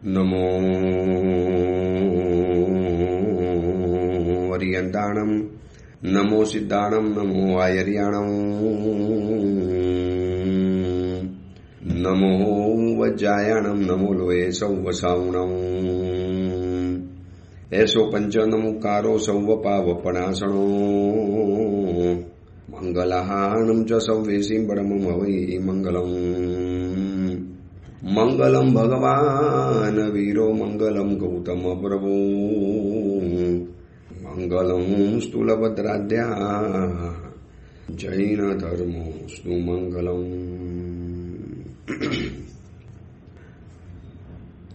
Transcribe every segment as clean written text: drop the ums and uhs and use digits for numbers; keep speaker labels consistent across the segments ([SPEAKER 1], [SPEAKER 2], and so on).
[SPEAKER 1] નમો વરિયંતાણમ, નમો સિદ્ધાણમ, નમો આયર્યાણમ, નમો વજ્જાયાણમ, નમો લોએ સૌ સાઉણમ. એસો પંચનમુકારો સૌ પાવપણાસણો મંગલાહાણમ ચ સૌવેશી પરમમ હવૈ મંગલમ. મંગલમ ભગવાન વીરો, મંગલમ ગૌતમ પ્રભુ, મંગલમ સ્થૂલભદ્રાદ્યા જૈન ધર્મો સ્તુ મંગલમ.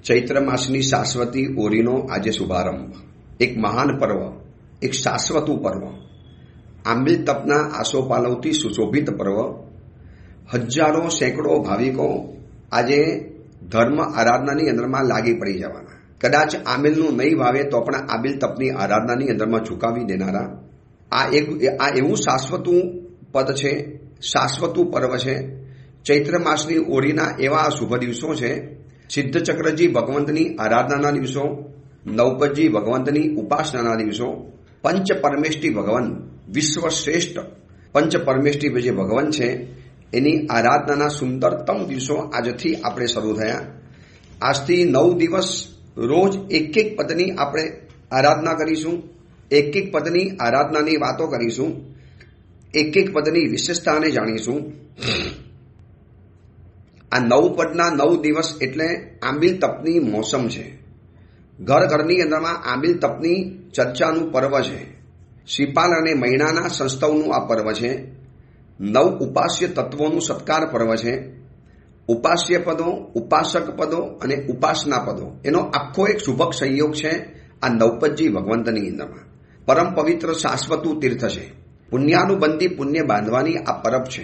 [SPEAKER 1] ચૈત્ર માસની શાશ્વતી ઓરીનો આજે શુભારંભ. એક મહાન પર્વ, એક શાશ્વતું પર્વ, આંબિલ તપના આસોપાલવથી સુશોભિત પર્વ. હજારો સેંકડો ભાવિકો આજે ધર્મ આરાધનાની અંદરમાં લાગી પડી જવાના. કદાચ આંબિલનું નહીં ભાવે તો પણ આંબિલ તપની આરાધનાની અંદરમાં ઝુકાવી દેનારા. આ એવું શાશ્વતું પદ છે, શાશ્વતું પર્વ છે. ચૈત્ર માસની ઓરીના એવા શુભ દિવસો છે. સિદ્ધચક્રજી ભગવંતની આરાધનાના દિવસો, નવપતજી ભગવંતની ઉપાસનાના દિવસો, પંચ પરમેષ્ઠી ભગવાન, વિશ્વ શ્રેષ્ઠ પંચ પરમેષ્ઠી જે ભગવાન છે એની આરાધનાના સુંદરતમ દિવસો આજથી આપણે શરૂ થયા. આજથી 9 દિવસ રોજ એક એક પદની આપણે આરાધના કરીશું, એક એક પદની આરાધનાની વાતો કરીશું, એક એક પદની વિશેષતાને જાણીશું. આ 9 પદના 9 દિવસ એટલે આંબિલ તપની મોસમ છે. ઘર ઘરની અંદરમાં આંબિલ તપની ચર્ચાનું પર્વ છે. શ્રીપાલ અને મૈણાના સંસ્તવનું આ પર્વ છે. 9 ઉપાસ્ય તત્વોનું સત્કાર પર્વ છે. ઉપાસ્ય પદો, ઉપાસક પદો અને ઉપાસના પદો એનો આખો એક શુભક સંયોગ છે આ નવપતજી ભગવંતની અંદરમાં. પરમ પવિત્ર શાશ્વતું તીર્થ છે. પુણ્યાનુબંધી પુણ્ય બાંધવાની આ પરબ છે.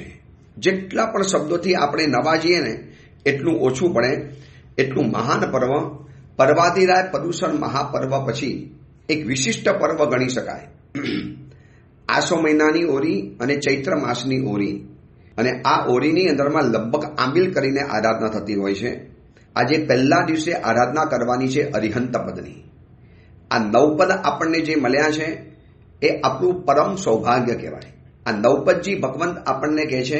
[SPEAKER 1] જેટલા પણ શબ્દોથી આપણે નવાજીએ ને એટલું ઓછું પડે. એટલું મહાન પર્વ. પર્વાધિરાય પર્યુષણ મહાપર્વ પછી એક વિશિષ્ટ પર્વ ગણી શકાય. આસો મહિનાની ઓરી અને ચૈત્ર માસની ઓરી, અને આ ઓરીની અંદરમાં લગભગ આંબિલ કરીને આરાધના થતી હોય છે. આજે પહેલા દિવસે આરાધના કરવાની છે અરિહંત પદની. આ 9 પદ આપણને જે મળ્યા છે એ આપણું પરમ સૌભાગ્ય કહેવાય. આ નવપતજી ભગવંત આપણને કહે છે,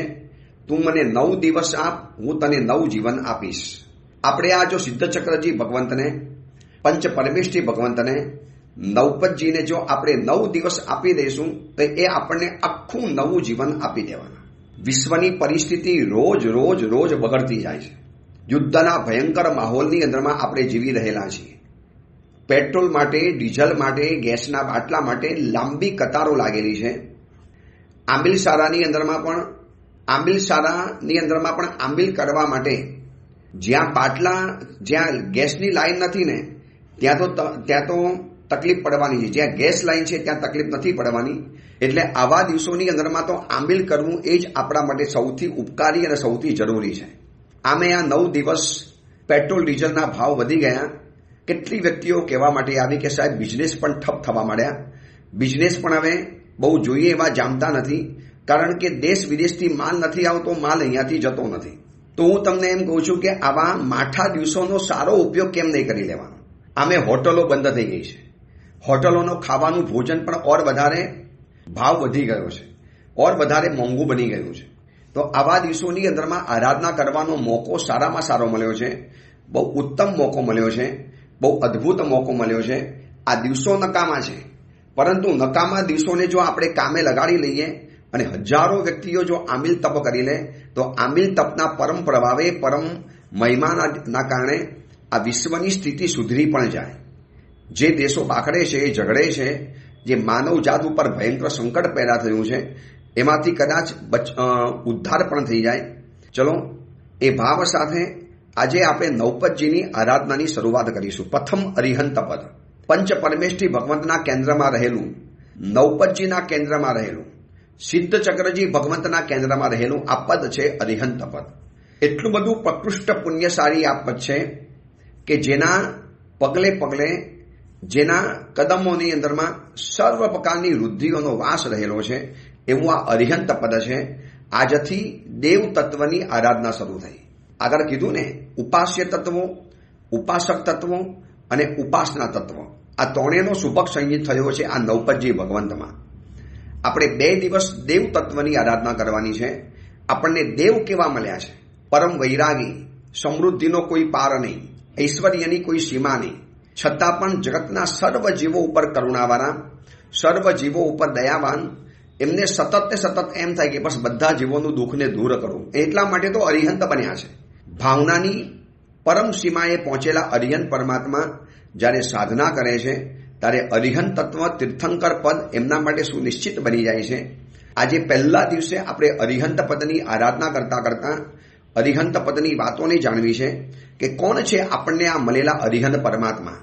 [SPEAKER 1] તું મને 9 દિવસ આપ, હું તને 9 જીવન આપીશ. આપણે આ જો સિદ્ધચક્રજી ભગવંતને, પંચ પરમેષ્ઠી ભગવંતને, નવપતજીને જો આપણે 9 દિવસ આપી દઈશું તો એ આપણને આખું નવું જીવન આપી દેવાના. વિશ્વની પરિસ્થિતિ રોજ રોજ રોજ બગડતી જાય છે. યુદ્ધના ભયંકર માહોલની અંદરમાં આપણે જીવી રહેલા છીએ. પેટ્રોલ માટે, ડીઝલ માટે, ગેસના બાટલા માટે લાંબી કતારો લાગેલી છે. આંબિલશાળાની અંદરમાં પણ આંબિલ કરવા માટે જ્યાં ગેસની લાઈન નથી ને ત્યાં તો તકલીફ પડવાની છે. જ્યાં ગેસ લાઈન છે ત્યાં તકલીફ નથી પડવાની. એટલે આવા દિવસોની અંદરમાં તો આંબિલ કરવું એ જ આપણા માટે સૌથી ઉપકારી અને સૌથી જરૂરી છે. આમે આ 9 દિવસ પેટ્રોલ ડીઝલના ભાવ વધી ગયા. કેટલી વ્યક્તિઓ કહેવા માટે આવી કે સાહેબ બિઝનેસ પણ ઠપ થવા માંડ્યા. બિઝનેસ પણ હવે બહુ જોઈએ એવા જામતા નથી, કારણ કે દેશ વિદેશથી માલ નથી આવતો, માલ અહીંયાથી જતો નથી. તો હું તમને એમ કહું છું કે આવા માઠા દિવસોનો સારો ઉપયોગ કેમ નહીં કરી લેવાનો. આમે હોટલો બંધ થઈ ગઈ છે. હોટલોનો ખાવાનું ભોજન પણ ઓર વધારે ભાવ વધી ગયો છે, ઓર વધારે મોંઘું બની ગયું છે. તો આવા દિવસોની અંદરમાં આરાધના કરવાનો મોકો સારામાં સારો મળ્યો છે. બહુ ઉત્તમ મોકો મળ્યો છે, બહુ અદ્ભુત મોકો મળ્યો છે. આ દિવસો નકામા છે, પરંતુ નકામા દિવસોને જો આપણે કામે લગાડી લઈએ અને હજારો વ્યક્તિઓ જો આંબિલ તપ કરી લે તો આંબિલ તપના પરમ પ્રભાવે, પરમ મહિમાના કારણે આ વિશ્વની સ્થિતિ સુધરી પણ જાય. જે દેશો બાખડે છે, ઝઘડે છે, જે માનવ જાત ઉપર ભયંકર સંકટ પેદા થયું છે, એમાંથી કદાચ ઉદ્ધાર પણ થઈ જાય. ચલો, એ ભાવ સાથે આજે આપણે નવપતજીની આરાધનાની શરૂઆત કરીશું. પ્રથમ અરિહંત પદ, પંચ પરમેષ્ઠી ભગવંતના કેન્દ્રમાં રહેલું, નવપતજીના કેન્દ્રમાં રહેલું, સિદ્ધચક્રજી ભગવંતના કેન્દ્રમાં રહેલું આ પદ છે અરિહંત પદ. એટલું બધું પ્રકૃષ્ટ પુણ્યશાળી આ પદ છે કે જેના પગલે પગલે, જેના કદમોની અંદરમાં સર્વ પ્રકારની વૃદ્ધિઓનો વાસ રહેલો છે એવું આ અરિહંત પદ છે. આજથી દેવ તત્વની આરાધના શરૂ થઈ. આગળ કીધું ને, ઉપાસ્ય તત્વો, ઉપાસક તત્વ અને ઉપાસના તત્વ, આ ત્રણેયનો સુભગ સંગીત થયો છે આ નવપદજી ભગવંતમાં. આપણે 2 દિવસ દેવ તત્વની આરાધના કરવાની છે. આપણને દેવ કેવા મળ્યા છે? પરમ વૈરાગી, સમૃદ્ધિનો કોઈ પાર નહીં, ઐશ્વર્યની કોઈ સીમા નહીં, છતાં પણ જગતના સર્વ જીવો ઉપર કરુણાવાળા, સર્વ જીવો ઉપર દયાવાન. એમને સતત ને સતત એમ થાય કે બસ બધા જીવોનું દુઃખને દૂર કરું. એટલા માટે તો અરિહંત બન્યા છે. ભાવનાની પરમ સીમાએ પહોંચેલા અરિહંત પરમાત્મા જ્યારે સાધના કરે છે ત્યારે અરિહંત તત્વ તીર્થંકર પદ એમના માટે સુનિશ્ચિત બની જાય છે. આજે પહેલા દિવસે આપણે અરિહંત પદની આરાધના કરતા કરતા અરિહંત પદની વાતોને જાણવી છે કે કોણ છે આપણને આ મળેલા અરિહંત પરમાત્મા,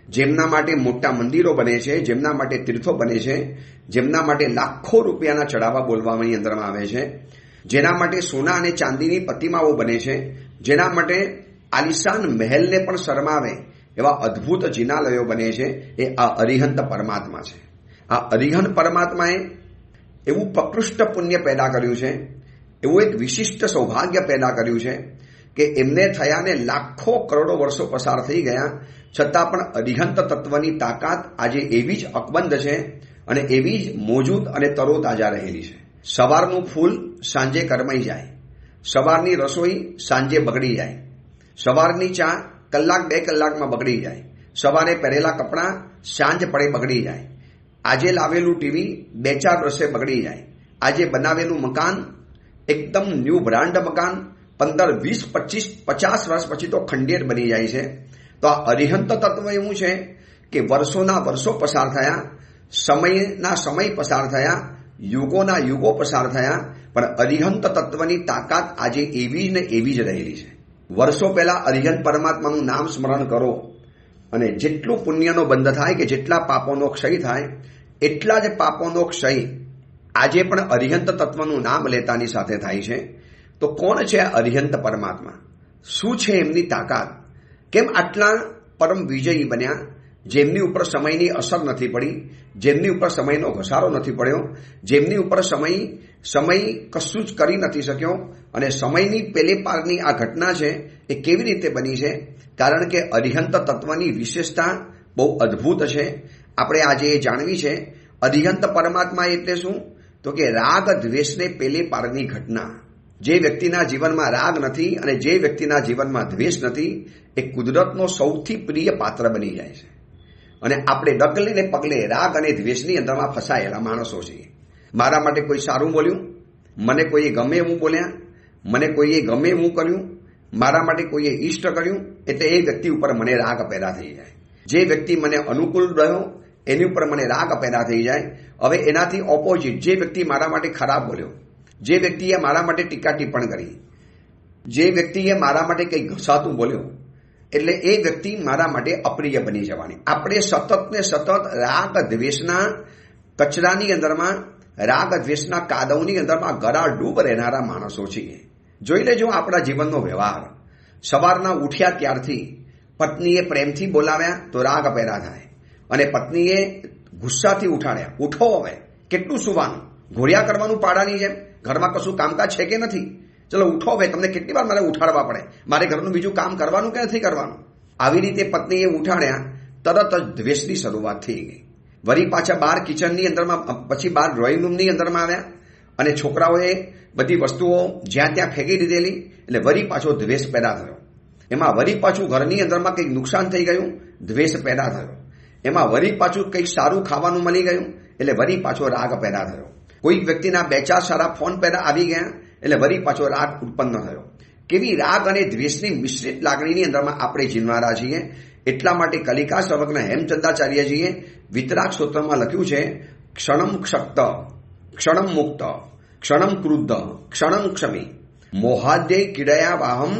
[SPEAKER 1] જેમના માટે મોટા મંદિરો બને છે, જેમના માટે તીર્થો બને છે, જેમના માટે લાખો રૂપિયાના ચડાવા બોલવાની અંદરમાં આવે છે, જેના માટે સોના અને ચાંદીની પ્રતિમાઓ બને છે, જેના માટે આલિશાન મહેલને પણ શરમાવે એવા અદ્ભુત જિનાલયો બને છે, એ આ અરિહંત પરમાત્મા છે. આ અરિહંત પરમાત્માએ એવું પ્રકૃષ્ટ પુણ્ય પેદા કર્યું છે, એવું એક વિશિષ્ટ સૌભાગ્ય પેદા કર્યું છે કે એમને થયાને લાખો કરોડો વર્ષો પસાર થઈ ગયા, છતાં પણ અરિહંત તત્વની તાકાત આજે એવી જ અકબંધ છે અને એવી જ મોજૂદ અને તરોતાજા રહેલી છે. સવારનું ફૂલ સાંજે કરમાઈ જાય, સવારની રસોઈ સાંજે બગડી જાય, સવારની ચા કલાક 2 કલાકમાં બગડી જાય, સવારે પહેરેલા કપડાં સાંજ પડે બગડી જાય, આજે લાવેલું ટીવી 2-4 વર્ષે બગડી જાય, આજે બનાવેલું મકાન એકદમ ન્યૂ બ્રાન્ડ મકાન 15, 20, 25, 50 વર્ષ પછી તો ખંડેર બની જાય છે. તો આ અરિહંત તત્વ એવું છે કે વર્ષોના વર્ષો પસાર થયા, સમયના સમય પસાર થયા, યુગોના યુગો પસાર થયા, પણ અરિહંત તત્વની તાકાત આજે એવી ને એવી જ રહેલી છે. વર્ષો પહેલા અરિહંત પરમાત્માનું નામ સ્મરણ કરો અને જેટલું પુણ્યનો બંધ થાય કે જેટલા પાપોનો ક્ષય થાય એટલા જ પાપોનો ક્ષય આજે પણ અરિહંત તત્વનું નામ લેતાની સાથે થાય છે. તો કોણ છે આ અરિહંત પરમાત્મા? શું છે એમની તાકાત? કેમ આટલા પરમ વિજયી બન્યા? જેમની ઉપર સમયની અસર નથી પડી, જેમની ઉપર સમયનો ઘસારો નથી પડ્યો, જેમની ઉપર સમય કશું જ કરી નથી શક્યો, અને સમયની પેલે પારની આ ઘટના છે એ કેવી રીતે બની છે? કારણ કે અરિહંત તત્વની વિશેષતા બહુ અદ્ભુત છે. આપણે આજે એ જાણવી છે. અરિહંત પરમાત્મા એટલે શું? તો કે રાગ દ્વેષને પેલે પારની ઘટના. જે વ્યક્તિના જીવનમાં રાગ નથી અને જે વ્યક્તિના જીવનમાં દ્વેષ નથી એ કુદરતનો સૌથી પ્રિય પાત્ર બની જાય છે. અને આપણે ડગલે ને પગલે રાગ અને દ્વેષની અંદરમાં ફસાયેલા માણસો છીએ. મારા માટે કોઈ સારું બોલ્યું, મને કોઈએ ગમે એવું બોલ્યા, મને કોઈએ ગમે એવું કર્યું, મારા માટે કોઈએ ઈષ્ટ કર્યું, એટલે એ વ્યક્તિ ઉપર મને રાગ પેદા થઈ જાય. જે વ્યક્તિ મને અનુકૂળ રહ્યો એની ઉપર મને રાગ પેદા થઈ જાય. હવે એનાથી ઓપોઝિટ જે વ્યક્તિ મારા માટે ખરાબ બોલ્યો, જે વ્યક્તિએ મારા માટે ટીકા ટિપ્પણ કરી, જે વ્યક્તિએ મારા માટે કંઈ ઘસાતું બોલ્યો, એટલે એ વ્યક્તિ મારા માટે અપ્રિય બની જવાની. આપણે સતત ને સતત રાગ દ્વેષના કચરાની અંદરમાં, રાગ દ્વેષના કાદવની અંદરમાં ગળાડૂબ રહેનારા માણસો છીએ. જોઈ લેજો આપણા જીવનનો વ્યવહાર. સવારના ઉઠ્યા ત્યારથી પત્નીએ પ્રેમથી બોલાવ્યા તો રાગ પેદા થાય, અને પત્નીએ ગુસ્સાથી ઉઠાડ્યા, ઉઠો હવે, કેટલું સુવાનું, ઘોડિયા કરવાનું પાડાની જેમ, ઘરમાં કશું કામકાજ છે કે નથી, ચલો ઉઠો હવે, તમને કેટલી વાર મારે ઉઠાડવા પડે, મારે ઘરનું બીજું કામ કરવાનું કે નથી કરવાનું. આવી રીતે પત્નીએ ઉઠાડ્યા, તરત જ દ્વેષની શરૂઆત થઈ ગઈ. વળી પાછા બહાર કિચનની અંદરમાં, પછી બહાર ડ્રોઈંગ રૂમની અંદરમાં આવ્યા અને છોકરાઓએ બધી વસ્તુઓ જ્યાં ત્યાં ફેંકી દીધેલી, એટલે વળી પાછો દ્વેષ પેદા થયો. એમાં વળી પાછું ઘરની અંદરમાં કંઈક નુકસાન થઈ ગયું, દ્વેષ પેદા થયો. એમાં વળી પાછું કંઈક સારું ખાવાનું મળી ગયું, એટલે વળી પાછો રાગ પેદા થયો. કોઈક વ્યક્તિના 2-4 સારા ફોન પેદા આવી ગયા, એટલે વળી પાછો રાગ ઉત્પન્ન થયો. કેવી રાગ અને દ્વેષની મિશ્રિત લાગણીની અંદરમાં આપણે જીવનારા છીએ. એટલા માટે કલિકા સર્વજ્ઞ હેમચંદ્રાચાર્યજીએ વિતરાગ સ્તોત્રમાં લખ્યું છે, ક્ષણમ ક્ષક્ત, ક્ષણમ મુક્ત, ક્ષણમ ક્રુદ્ધ, ક્ષણમ ક્ષમી, મોહાદ્યય કિડયા વાહમ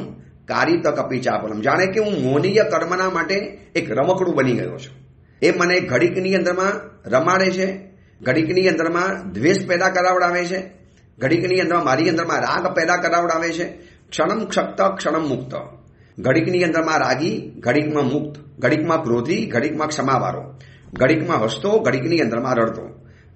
[SPEAKER 1] કારિત કપી ચાપલમ. જાણે કે હું મોહનીય કર્મના માટે એક રમકડું બની ગયો છું. એ મને ઘડીકની અંદરમાં રમાડે છે, ઘડીકની અંદરમાં દ્વેષ પેદા કરાવડાવે છે, ઘડીકની અંદરમાં મારી અંદરમાં રાગ પેદા કરાવડાવે છે. ક્ષણમ ક્ષક્ત, ક્ષણમ મુક્ત. ઘડીકની અંદરમાં રાગી, ઘડીકમાં મુક્ત, ઘડીકમાં ક્રોધી, ઘડીકમાં ક્ષમાવાળો, ઘડીકમાં હસતો, ઘડીકની અંદરમાં રડતો.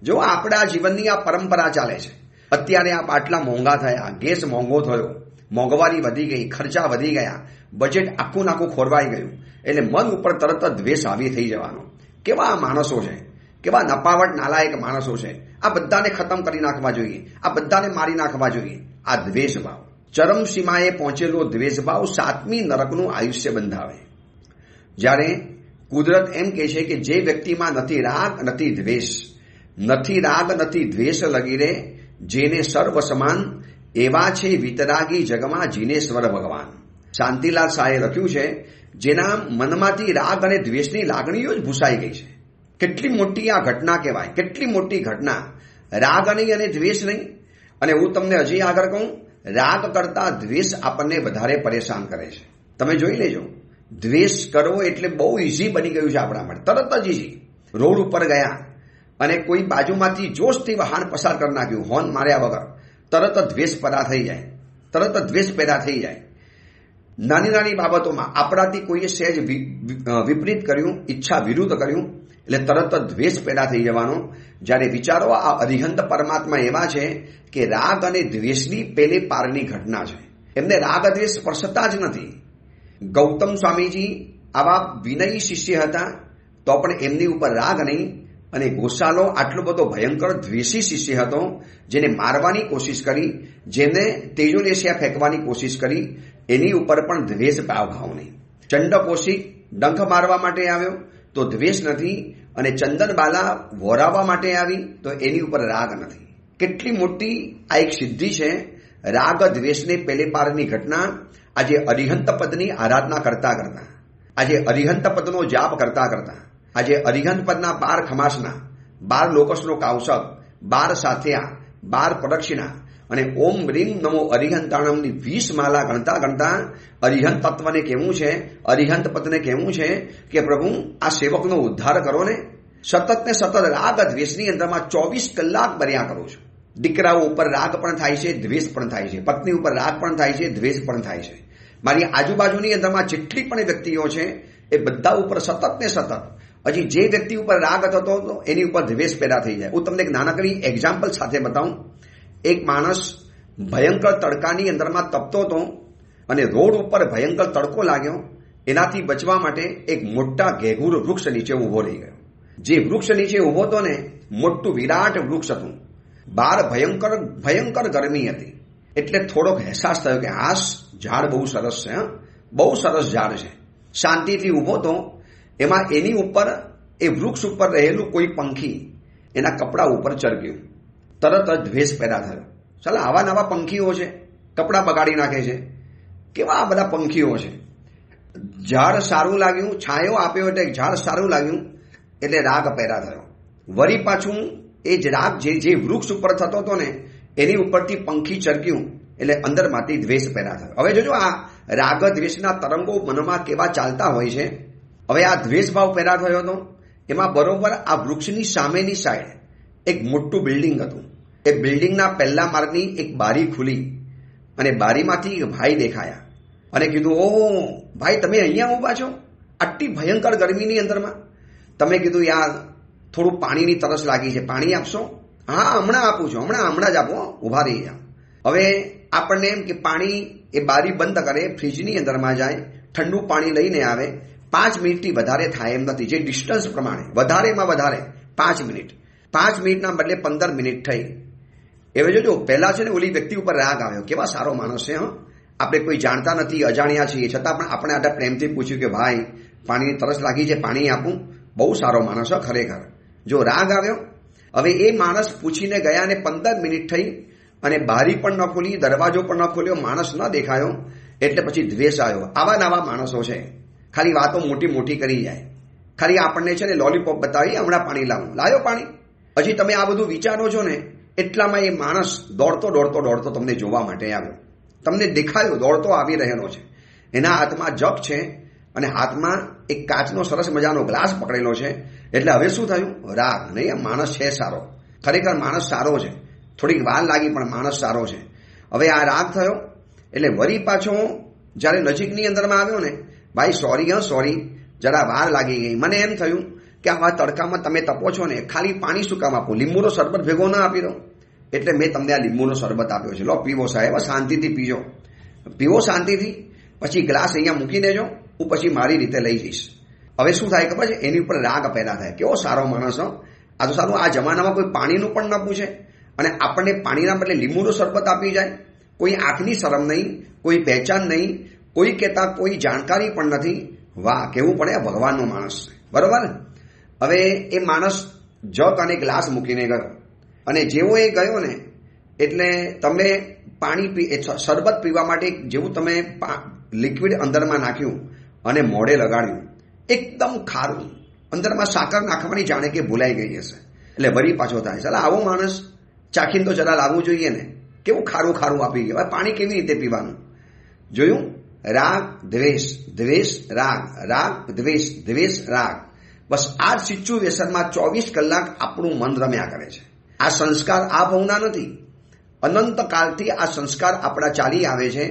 [SPEAKER 1] જો આપણા જીવનની આ પરંપરા ચાલે છે. અત્યારે આપ આટલા મોંઘા થયા, ગેસ મોંઘો થયો, મોંઘવારી વધી ગઈ, ખર્ચા વધી ગયા, બજેટ આખું નાખું ખોરવાઈ ગયું, એટલે મન ઉપર તરત જ દ્વેષ હાવી થઈ જવાનો. કેવા આ માણસો છે, કેવા નપાવટ નાલાયક માણસો છે, આ બધાને ખતમ કરી નાખવા જોઈએ, આ બધાને મારી નાખવા જોઈએ. આ દ્વેષ ભાવ, ચરમસીમાએ પહોંચેલો દ્વેષ ભાવ 7મી નરકનું આયુષ્ય બંધાવે. જ્યારે કુદરત એમ કહે છે કે જે વ્યક્તિમાં નથી રાગ નથી દ્વેષ, નથી રાગ નથી દ્વેષ લગી રે, જેને સર્વ સમાન, એવા છે વિતરાગી જગમાં જીનેશ્વર ભગવાન. શાંતિલાલ શાહે લખ્યું છે, જેના મનમાંથી રાગ અને દ્વેષની લાગણીઓ જ ભૂસાઈ ગઈ છે. કેટલી મોટી આ ઘટના કહેવાય, કેટલી મોટી ઘટના. રાગ નહીં અને દ્વેષ નહીં. અને હું તમને હજી આગળ કહું, રાગ કરતા દ્વેષ આપણને વધારે પરેશાન કરે છે. તમે જોઈ લેજો, દ્વેષ કરવો એટલે બહુ ઇઝી બની ગયું છે આપણા માટે, તરત જ ઇઝી. રોડ ઉપર ગયા અને કોઈ બાજુમાંથી જોશથી વાહન પસાર કરી નાખ્યું, હોર્ન માર્યા વગર, તરત જ દ્વેષ પેદા થઈ જાય, તરત જ દ્વેષ પેદા થઈ જાય. નાની નાની બાબતોમાં આપણાથી કોઈએ સહેજ વિપરીત કર્યું, ઈચ્છા વિરુદ્ધ કર્યું, એટલે તરત જ દ્વેષ પેદા થઈ જવાનો. જ્યારે વિચારો આ અરિહંત પરમાત્મા એવા છે કે રાગ અને દ્વેષની પેલે પારની ઘટના છે, એમને રાગ દ્વેષ સ્પર્શતા જ નથી. ગૌતમ સ્વામીજી આવા વિનયી શિષ્ય હતા, તો પણ એમની ઉપર રાગ નહીં. અને ગોસાલો આટલો બધો ભયંકર દ્વેષી શિષ્ય હતો, જેને મારવાની કોશિશ કરી, જેને તેજોલેશિયા ફેંકવાની કોશિશ કરી, એની ઉપર પણ દ્વેષ ભાવ નહીં. ચંડકૌશિક ડંખ મારવા માટે આવ્યો તો દ્વેષ નથી, અને ચંદનબાલા વોરાવવા માટે આવી તો એની ઉપર રાગ નથી. કેટલી મોટી આ એક સિદ્ધિ છે, રાગ દ્વેષને પેલે પારની ઘટના. આજે અરિહંત પદની આરાધના કરતા કરતા, આજે અરિહંત પદનો જાપ કરતા કરતા, આજે અરિહંત પદના 12 ખમાસના, 12 લોકસનો કાવસક, 12 સાથિયા, 12 પ્રદક્ષિણા અને ઓમ રીમ નમો અરિહંતાણમની 20 માલા ગણતા ગણતા અરિહંત તત્વને કહેવું છે, અરિહંત પદને કહેવું છે કે પ્રભુ આ સેવકનો ઉદ્ધાર કરો ને. સતત ને સતત રાગ દ્વેષની અંદરમાં 24 કલાક બર્યા કરું છું. દીકરાઓ ઉપર રાગ પણ થાય છે, દ્વેષ પણ થાય છે, પત્ની ઉપર રાગ પણ થાય છે, દ્વેષ પણ થાય છે. મારી આજુબાજુની અંદરમાં જેટલી પણ વ્યક્તિઓ છે એ બધા ઉપર સતત ને સતત, હજી જે વ્યક્તિ ઉપર રાગ થતો હતો એની ઉપર દ્વેષ પેદા થઈ જાય. હું તમને એક નાનકડી એક્ઝામ્પલ સાથે બતાવું. એક માણસ ભયંકર તડકાની અંદરમાં તપતો હતો અને રોડ ઉપર ભયંકર તડકો લાગ્યો. એનાથી બચવા માટે એક મોટા ઘેઘુર વૃક્ષ નીચે ઊભો રહી ગયો. જે વૃક્ષ નીચે ઊભો હતો ને, મોટું વિરાટ વૃક્ષ હતું, બહાર ભયંકર ભયંકર ગરમી હતી. એટલે થોડોક અહેસાસ થયો કે આ ઝાડ બહુ સરસ છે, બહુ સરસ ઝાડ છે. શાંતિથી ઊભો તો એમાં એની ઉપર, એ વૃક્ષ ઉપર રહેલું કોઈ પંખી એના કપડા ઉપર ચરક્યું. તરત જ દ્વેષ પેદા થયો. ચાલો, આવા નવા પંખીઓ છે, કપડાં બગાડી નાખે છે, કેવા આ બધા પંખીઓ છે. ઝાડ સારું લાગ્યું, છાંયો આપ્યો એટલે ઝાડ સારું લાગ્યું, એટલે રાગ પેદા થયો. વળી પાછું એ જ રાગ જે વૃક્ષ ઉપર થતો હતો ને એની ઉપરથી પંખી ચરક્યું, એટલે અંદરમાંથી દ્વેષ પેદા થયો. હવે જોજો, આ રાગ દ્વેષના તરંગો મનમાં કેવા ચાલતા હોય છે. હવે આ દ્વેષ ભાવ પેદા થયો હતો, એમાં બરોબર આ વૃક્ષની સામેની સાઈડ એક મોટું બિલ્ડિંગ હતું. એ બિલ્ડિંગના પહેલા માળની એક બારી ખુલી અને બારીમાંથી એક ભાઈ દેખાયા અને કીધું, ઓહો ભાઈ, તમે અહીંયા ઊભા છો આટલી ભયંકર ગરમીની અંદરમાં? તમે કીધું, યાર થોડું પાણીની તરસ લાગી છે, પાણી આપશો? હા, હમણાં આપું છું, હમણાં જ આપો, ઊભા રહી જાઓ. હવે આપણને એમ કે પાણી, એ બારી બંધ કરે, ફ્રીજની અંદરમાં જાય, ઠંડુ પાણી લઈને આવે. 5 મિનિટથી વધારે થાય એમ નથી, જે ડિસ્ટન્સ પ્રમાણે વધારેમાં વધારે 5 મિનિટ, 5 મિનિટના બદલે 15 મિનિટ થઈ. હવે જોજો, પહેલા છે ને ઓલી વ્યક્તિ ઉપર રાગ આવ્યો, કેવા સારો માણસ છે, આપણે કોઈ જાણતા નથી, અજાણ્યા છીએ, છતાં પણ આપણે આટલા પ્રેમથી પૂછ્યું કે ભાઈ પાણીની તરસ લાગી છે, પાણી આપું? બહુ સારો માણસ ખરેખર. જો રાગ આવ્યો, હવે એ માણસ પૂછીને ગયા ને 15 મિનિટ થઈ અને બારી પણ ન ખોલી, દરવાજો પણ ન ખોલ્યો, માણસ ન દેખાયો, એટલે પછી દ્વેષ આવ્યો. આવા નવા માણસો છે, ખાલી વાતો મોટી મોટી કરી જાય, ખાલી આપણને છે ને લોલીપોપ બતાવી, હમણાં પાણી લાવું, લાવ્યો પાણી. હજી તમે આ બધું વિચારો છો ને, એટલામાં એ માણસ દોડતો દોડતો દોડતો તમને જોવા માટે આવ્યો, તમને દેખાયો દોડતો આવી રહેલો છે. એના હાથમાં જગ છે અને હાથમાં એક કાચનો સરસ મજાનો ગ્લાસ પકડેલો છે. એટલે હવે શું થયું? રાગ નહીં, માણસ છે સારો, ખરેખર માણસ સારો છે. થોડીક વાર લાગી પણ માણસ સારો છે. હવે આ રાગ થયો એટલે વળી પાછો જ્યારે નજીકની અંદરમાં આવ્યો ને, ભાઈ સોરી, સોરી, જરા વાર લાગી ગઈ. મને એમ થયું કે આવા તડકામાં તમે તપો છો ને, ખાલી પાણી શું કામ આપો, લીંબુનો શરબત ભેગો ના આપી દો? એટલે મેં તમને આ લીંબુનો શરબત આપ્યો છે, લો પીવો સાહેબ, શાંતિથી પીજો. પીવો શાંતિથી, પછી ગ્લાસ અહીંયા મૂકી દેજો, હું પછી મારી રીતે લઈ જઈશ. હવે શું થાય ખબર છે? એની ઉપર રાગ પેદા થાય. કેવો સારો માણસ હો! આ તો સારું, આ જમાનામાં કોઈ પાણીનું પણ ન પૂછે અને આપણને પાણીના બદલે લીંબુનો શરબત આપી જાય. કોઈ આંખની શરમ નહીં, કોઈ પહેચાન નહીં, કોઈ કહેતા કોઈ જાણકારી પણ નથી. વાહ, કેવું પડે, ભગવાનનો માણસ છે. બરોબર ને? હવે એ માણસ જગ અને ગ્લાસ મૂકીને ગયો અને જેવો એ ગયો ને એટલે તમે શરબત પીવા માટે જેવું તમે લિક્વિડ અંદરમાં નાખ્યું અને મોઢે લગાડ્યું, એકદમ ખારું, અંદરમાં સાકર નાખવાની જાણે કે ભૂલાઈ ગઈ હશે. એટલે વળી પાછો થાય, ચાલ આવો માણસ ચાખીને તો જરા લાવવું જોઈએ ને, કેવું ખારું ખારું આપી ગયું. પાણી કેવી રીતે પીવાનું? જોયું? રાગ દ્વેષ, દ્વેષ રાગ, રાગ દ્વેષ, દ્વેષ રાગ. બસ આ જ સિચ્યુએશનમાં 24 કલાક આપણું મન રમ્યા કરે છે. આ સંસ્કાર આ ભવના નથી, અનંત કાળથી આ સંસ્કાર આપણા ચાલી આવે છે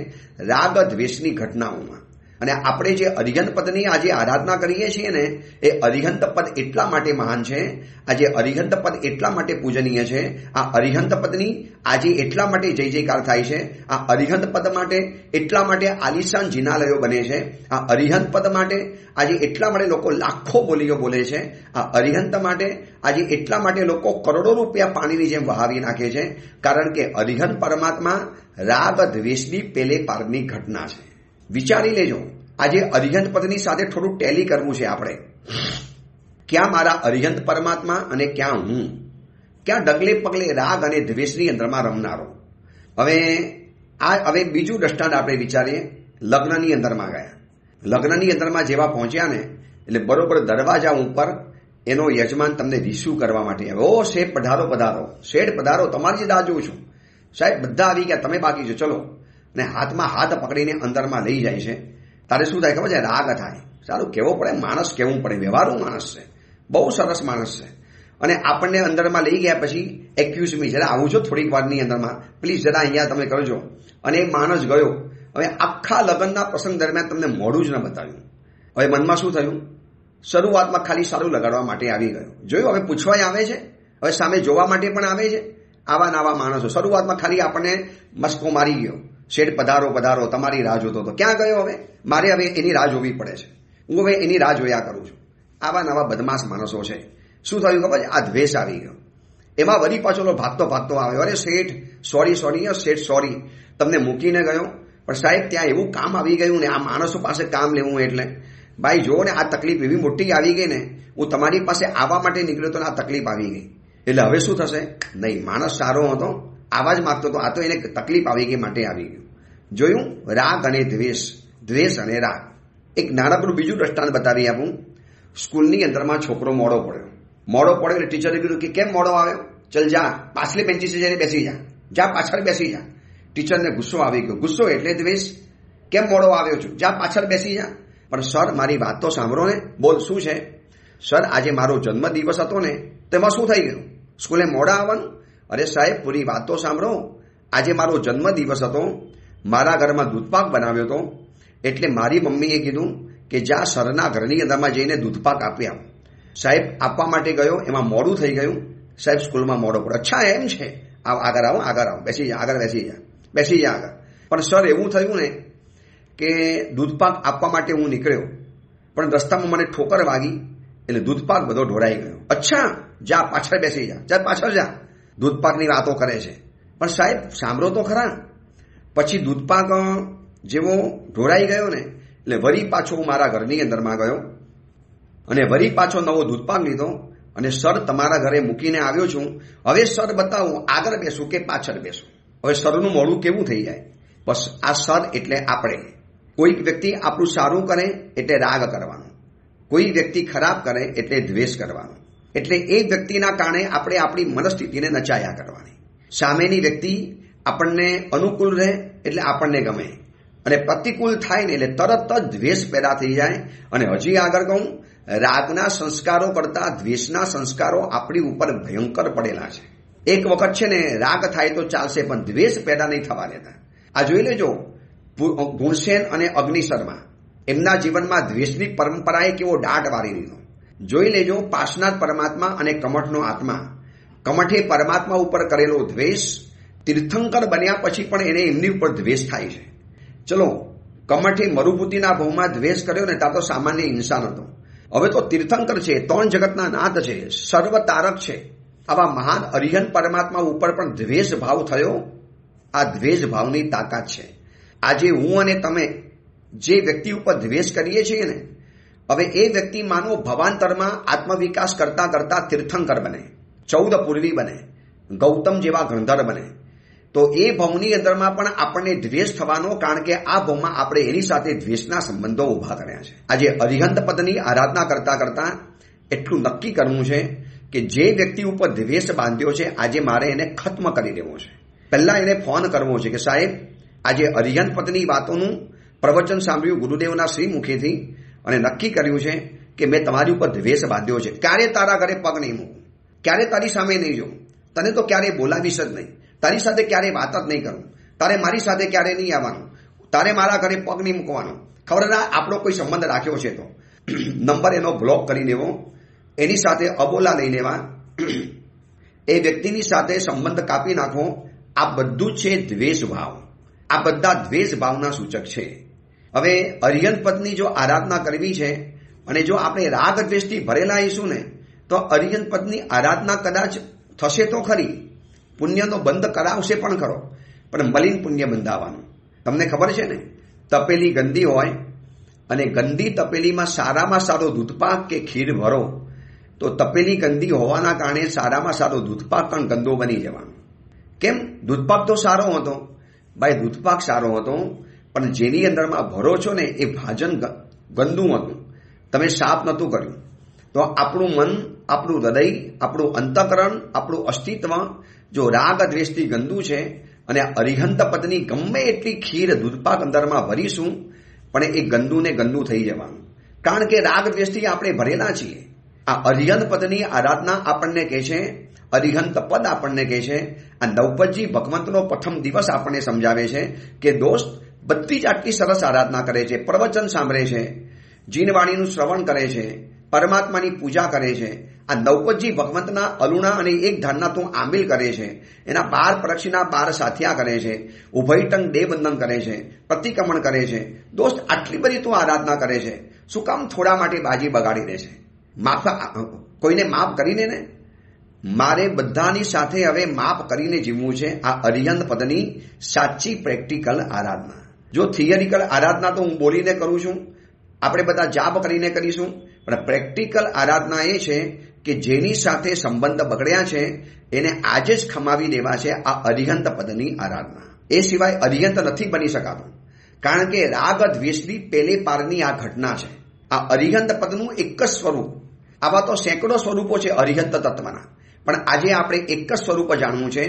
[SPEAKER 1] રાગ દ્વેષની ઘટનાઓમાં. અને આપણે જે અરિહંત પદની આજે આરાધના કરીએ છીએ ને, એ અરિહંત પદ એટલા માટે મહાન છે, આજે અરિહંત પદ એટલા માટે પૂજનીય છે. આ અરિહંત પદની આજે એટલા માટે જય જયકાર થાય છે. આ અરિહંત પદ માટે એટલા માટે આલિશાન જિનાલયો બને છે. આ અરિહંત પદ માટે આજે એટલા માટે લોકો લાખો બોલીઓ બોલે છે. આ અરિહંત માટે આજે એટલા માટે લોકો કરોડો રૂપિયા પાણીની જેમ વહાવી નાખે છે, કારણ કે અરિહંત પરમાત્મા રાગ દ્વેષની પેલે પારની ઘટના છે. વિચારી લેજો, આજે અરિહંત પદની સાથે થોડું ટેલી કરવું છે આપણે. ક્યાં મારા અરિહંત પરમાત્મા અને ક્યાં હું? ક્યાં ડગલે પગલે રાગ અને દ્વેષની અંદરમાં રમનારો? હવે બીજું દ્રષ્ટાંત આપણે વિચારીએ. લગ્નની અંદરમાં ગયા. લગ્નની અંદરમાં જેવા પહોંચ્યા ને એટલે બરોબર દરવાજા ઉપર એનો યજમાન તમને રિસીવ કરવા માટે આવે. ઓ શેઠ પધારો પધારો, શેઠ પધારો, તમારી જ રાહ જોઉં છું. સાહેબ બધા આવી ગયા, તમે બાકી છો, ચલો. અને હાથમાં હાથ પકડીને અંદરમાં લઈ જાય છે. તારે શું થાય ખબર છે? રાગ થાય. સારું, કેવો પડે માણસ, કેવું પડે, વ્યવહારુ માણસ છે, બહુ સરસ માણસ છે. અને આપણને અંદરમાં લઈ ગયા પછી એક્યુઝ મી, જરા આવું છો થોડીક વારની અંદરમાં, પ્લીઝ જરા અહીંયા તમે કરજો. અને એ માણસ ગયો. હવે આખા લગ્નના પ્રસંગ દરમિયાન તમને મોઢું જ ન બતાવ્યું. હવે મનમાં શું થયું? શરૂઆતમાં ખાલી સારું લગાડવા માટે આવી ગયો. જોયું? હવે પૂછવાય આવે છે, હવે સામે જોવા માટે પણ આવે છે. આવા નાવા માણસો શરૂઆતમાં ખાલી આપણને મસ્કો મારી ગયો. શેઠ પધારો પધારો, તમારી રાહ જોતો હતો. ક્યાં ગયો? હવે મારે હવે એની રાહ જોવી પડે છે. હું હવે એની રાહ જોયા કરું છું. આવા નવા બદમાશ માણસો છે. શું થયું ખબર છે? આ દ્વેષ આવી ગયો. એમાં વળી પાછો ભાગતો ભાગતો આવ્યો. અરે શેઠ સોરી, શેઠ સોરી, તમને મૂકીને ગયો, પણ સાહેબ ત્યાં એવું કામ આવી ગયું ને, આ માણસો પાસે કામ લેવું એટલે ભાઈ જુઓ ને, આ તકલીફ એવી મોટી આવી ગઈ ને, હું તમારી પાસે આવવા માટે નીકળ્યો તો આ તકલીફ આવી ગઈ. એટલે હવે શું થશે? નહીં, માણસ સારો હતો, આવા જ માગતો હતો, આ તો એને તકલીફ આવી ગઈ માટે આવી ગયું. જોયું? રાગ અને દ્વેષ, દ્વેષ અને રાગ. એક નાનકડું બીજું દ્રષ્ટાંત બતાવી આપું. સ્કૂલની અંદરમાં છોકરો મોડો પડ્યો એટલે ટીચરે કીધું કે કેમ મોડો આવ્યો? ચલ જા, પાછલી બેન્ચીસે જઈને બેસી જા પાછળ બેસી જા. ટીચરને ગુસ્સો આવી ગયો. ગુસ્સો એટલે દ્વેષ. કેમ મોડો આવ્યો છું? જા પાછળ બેસી જા. પણ સર મારી વાત તો સાંભળો ને. બોલ, શું છે? સર આજે મારો જન્મદિવસ હતો ને, તેમાં શું થઈ ગયું? સ્કૂલે મોડા આવવાનું? અરે સાહેબ પૂરી વાત તો સાંભળો. આજે મારો જન્મદિવસ હતો, મારા ઘરમાં દૂધપાક બનાવ્યો હતો, એટલે મારી મમ્મીએ કીધું કે જા સરના ઘરની અંદરમાં જઈને દૂધપાક આપી આવ. સાહેબ આપવા માટે ગયો, એમાં મોડું થઈ ગયું. સાહેબ સ્કૂલમાં મોડો પડ્યો. અચ્છા એમ છે, આગળ આવો, બેસી જા, આગળ બેસી જા આગળ. પણ સર એવું થયું ને કે દૂધપાક આપવા માટે હું નીકળ્યો, પણ રસ્તામાં મને ઠોકર વાગી એટલે દૂધપાક બધો ઢોળાઈ ગયો. અચ્છા, જા પાછળ બેસી જા, પાછળ જા. દૂધપાકની વાતો કરે છે. પણ સાહેબ સાંભળો તો ખરા. પછી દૂધપાક જેવો ઢોળાઈ ગયો ને એટલે વળી પાછો હું મારા ઘરની અંદરમાં ગયો અને વળી પાછો નવો દૂધપાક લીધો અને સર તમારા ઘરે મૂકીને આવ્યો છું. હવે સર બતાવું આગળ બેસું કે પાછળ બેસું? હવે સરનું મોડું કેવું થઈ જાય? બસ આ સર એટલે આપણે. કોઈક વ્યક્તિ આપણું સારું કરે એટલે રાગ કરવાનો, કોઈ વ્યક્તિ ખરાબ કરે એટલે દ્વેષ કરવાનો. એટલે એ વ્યક્તિના કારણે આપણે આપણી મનસ્થિતિને નચાયા કરવાની. સામેની વ્યક્તિ આપણને અનુકૂળ રહે એટલે આપણને ગમે, અને પ્રતિકૂળ થાય ને એટલે તરત જ દ્વેષ પેદા થઈ જાય. અને હજી આગળ કહું, રાગના સંસ્કારો કરતા દ્વેષના સંસ્કારો આપણી ઉપર ભયંકર પડેલા છે. એક વખત છે ને રાગ થાય તો ચાલશે, પણ દ્વેષ પેદા નહીં થવા દેતા. આ જોઈ લેજો, ગુણસેન અને અગ્નિશર્મા, એમના જીવનમાં દ્વેષની પરંપરાએ કેવો દાટ વારી દીધો. જોઈ લેજો, પાસનાથ પરમાત્મા અને કમઠનો આત્મા. કમઠે પરમાત્મા ઉપર કરેલો દ્વેષ, તીર્થંકર બન્યા પછી પણ એને એમની ઉપર દ્વેષ થાય છે. ચલો કમઠી મરુભૂતિના ભવમાં દ્વેષ કર્યો ને ત્યાં તો સામાન્ય ઇન્સાન હતો. હવે તો તીર્થંકર છે, 3 જગતના નાથ છે, સર્વ તારક છે. આવા મહાન અરિહંત પરમાત્મા ઉપર પણ દ્વેષ ભાવ થયો. આ દ્વેષ ભાવની તાકાત છે. આજે હું અને તમે જે વ્યક્તિ ઉપર દ્વેષ કરીએ છીએ ને, હવે એ વ્યક્તિ માનો ભવાંતરમાં આત્મવિકાસ કરતા કરતા તીર્થંકર બને, 14 પૂર્વી બને, ગૌતમ જેવા ગંધર બને, તો એ ભવની અંદરમાં પણ આપણને દ્વેષ થવાનો, કારણ કે આ ભવમાં આપણે એની સાથે દ્વેષના સંબંધો ઉભા કર્યા છે. આજે અરિહંત પદની આરાધના કરતા કરતા એટલું નક્કી કરવું છે કે જે વ્યક્તિ ઉપર દ્વેષ બાંધ્યો છે આજે મારે એને ખત્મ કરી દેવો છે. પહેલા એને ફોન કરવો છે કે સાહેબ, આજે અરિહંત પદની વાતોનું પ્રવચન સાંભળ્યું ગુરુદેવના શ્રી મુખેથી અને નક્કી કર્યું છે કે મેં તમારી ઉપર દ્વેષ બાંધ્યો છે. ક્યારે તારા ઘરે પગ નહીં મૂકું, ક્યારે તારી સામે નહીં જોઉં, તને તો ક્યારે બોલાવીશ જ નહીં, તારી સાથે ક્યારે વાત જ નહીં કરું, તારે મારી સાથે ક્યારે નહીં આવવાનું, તારે મારા ઘરે પગ નહીં મૂકવાનો. ખબર ના આપણો કોઈ સંબંધ રાખ્યો છે તો નંબર એનો બ્લોક કરી દેવો, એની સાથે અબોલા લઈ લેવા, એ વ્યક્તિની સાથે સંબંધ કાપી નાખવો. આ બધું છે દ્વેષ ભાવ. આ બધા દ્વેષ ભાવના સૂચક છે. હવે અરિહંત પદની જો આરાધના કરવી છે અને જો આપણે રાગ દ્વેષથી ભરેલા આવીશું ને, તો અરિહંત પદની આરાધના કદાચ થશે તો ખરી, પુણ્યનો બંધ કરાવશે પણ ખરો, પણ મલિન પુણ્ય બંધાવાનું. તમને ખબર છે ને, તપેલી ગંદી હોય અને ગંદી તપેલીમાં સારામાં સારો દૂધપાક કે ખીર ભરો તો તપેલી ગંદી હોવાના કારણે સારામાં સારો દૂધપાક પણ ગંદો બની જવાનો. કેમ? દૂધપાક તો સારો હતો ભાઈ, દૂધપાક સારો હતો, પણ જેની અંદરમાં ભરો છો ને એ ભાજન ગંદુ હતું, તમે સાફ નહોતું કર્યું. તો આપણું મન, આપણું હૃદય, આપણું અંતઃકરણ, આપણું અસ્તિત્વ જો રાગ દ્વેષથી ગંદુ છે અને અરિહંત પદની ગમે એટલી ખીર દૂધપાક અંદરમાં ભરીશું પણ એ ગંદુ ને ગંદુ થઈ જવાનું, કારણ કે રાગ દ્વેષથી આપણે ભરેલા છીએ. આ અરિહંત પદની આરાધના આપણને કહે છે, અરિહંત પદ આપણને કહે છે. આ નવપદજી ભગવંતનો પ્રથમ દિવસ આપણને સમજાવે છે કે દોસ્ત બધી જ આટલી સરસ આરાધના કરે છે, પ્રવચન સાંભળે છે, જીનવાણીનું શ્રવણ કરે છે, પરમાત્માની પૂજા કરે છે. આ નવપદજી ભગવંતના અલુણા અને એક ધારના તું આમિલ કરે છે, એના 12 પ્રક્ષિણા 12 સાથિયા કરે છે, ઉભયટંગ દેવવંદન કરે છે, પ્રતિક્રમણ કરે છે. દોસ્ત આટલી બધી તું આરાધના કરે છે, શું કામ થોડા માટે બાજી બગાડી દે છે? કોઈને માફ કરીને ને, મારે બધાની સાથે હવે માફ કરીને જીવવું છે. આ અરિહંત પદની સાચી પ્રેક્ટિકલ આરાધના. જો થિયરિકલ આરાધના તો હું બોલીને કરું છું, આપણે બધા જાપ કરીને કરીશું, પણ પ્રેક્ટિકલ આરાધના એ છે કે જેની સાથે સંબંધ બગડ્યા છે એને આજે જ ખમાવી દેવા છે. આ અરિહંત પદની આરાધના. એ સિવાય અરિહંત નથી બની શકાતું, કારણ કે રાગ દ્વેષની પેલે પારની આ ઘટના છે. આ અરિહંત પદનું એક જ સ્વરૂપ, આવા તો સેંકડો સ્વરૂપો છે અરિહંત તત્વના, પણ આજે આપણે એક જ સ્વરૂપ જાણવું છે